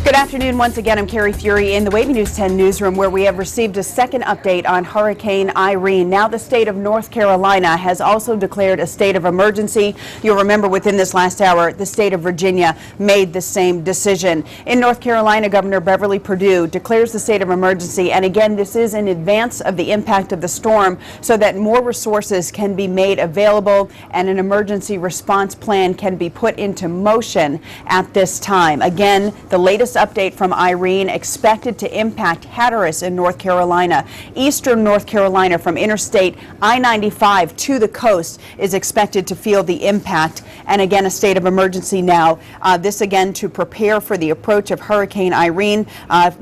Good afternoon once again. I'm Carrie Fury in the Wavy News 10 newsroom, where we have received a second update on Hurricane Irene. Now the state of North Carolina has also declared a state of emergency. You'll remember within this last hour, the state of Virginia made the same decision. In North Carolina, Governor Beverly Perdue declares the state of emergency. And again, this is in advance of the impact of the storm so that more resources can be made available and an emergency response plan can be put into motion at this time. Again, the latest update from Irene expected to impact Hatteras in North Carolina. Eastern North Carolina from Interstate I-95 to the coast is expected to feel the impact. And again, a state of emergency now. This again to prepare for the approach of Hurricane Irene.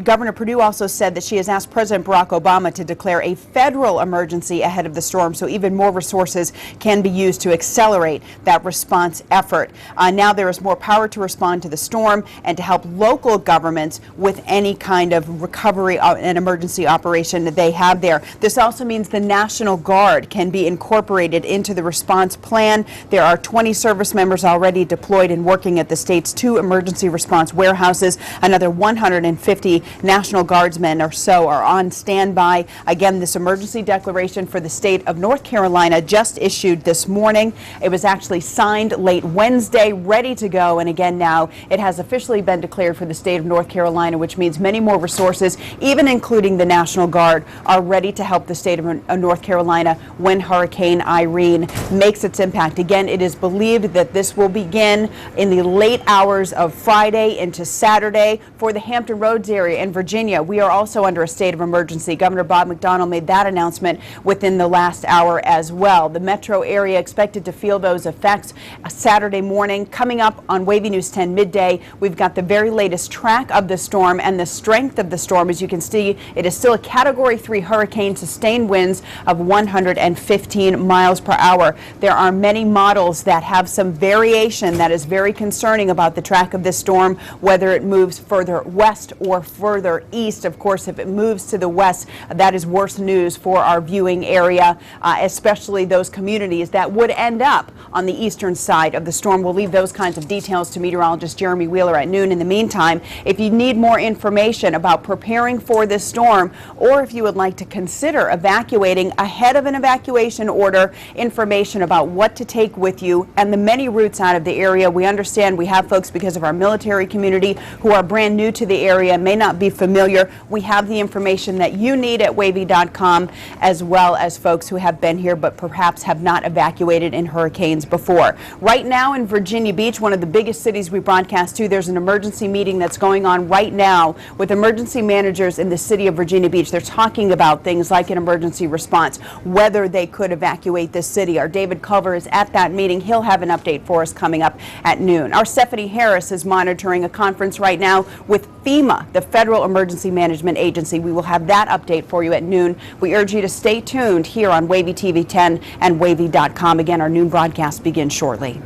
Governor Perdue also said that she has asked President Barack Obama to declare a federal emergency ahead of the storm, so even more resources can be used to accelerate that response effort. Now there is more power to respond to the storm and to help local governments with any kind of recovery and emergency operation that they have there. This also means the National Guard can be incorporated into the response plan. There are 20 service members already deployed and working at the state's 2 emergency response warehouses. Another 150 National Guardsmen or so are on standby. Again, this emergency declaration for the state of North Carolina just issued this morning. It was actually signed late Wednesday, ready to go, and again now it has officially been declared for the state of North Carolina, which means many more resources, even including the National Guard, are ready to help the state of North Carolina when Hurricane Irene makes its impact. Again, it is believed that this will begin in the late hours of Friday into Saturday. For the Hampton Roads area in Virginia, we are also under a state of emergency. Governor Bob McDonnell made that announcement within the last hour as well. The metro area expected to feel those effects Saturday morning. Coming up on Wavy News 10 midday, we've got the very latest track of the storm and the strength of the storm. As you can see, it is still a Category 3 hurricane, sustained winds of 115 miles per hour. There are many models that have some variation that is very concerning about the track of this storm, whether it moves further west or further east. Of course, if it moves to the west, that is worse news for our viewing area, especially those communities that would end up on the eastern side of the storm. We'll leave those kinds of details to meteorologist Jeremy Wheeler at noon. In the meantime, if you need more information about preparing for this storm, or if you would like to consider evacuating ahead of an evacuation order, information about what to take with you and the many routes out of the area. We understand we have folks, because of our military community, who are brand new to the area, may not be familiar. We have the information that you need at wavy.com, as well as folks who have been here but perhaps have not evacuated in hurricanes before. Right now in Virginia Beach, one of the biggest cities we broadcast to, there's an emergency meeting that's going on right now with emergency managers in the city of Virginia Beach. They're talking about things like an emergency response, whether they could evacuate this city. Our David Culver is at that meeting. He'll have an update for us coming up at noon. Our Stephanie Harris is monitoring a conference right now with FEMA, the Federal Emergency Management Agency. We will have that update for you at noon. We urge you to stay tuned here on Wavy TV 10 and wavy.com. Again, our noon broadcast begins shortly.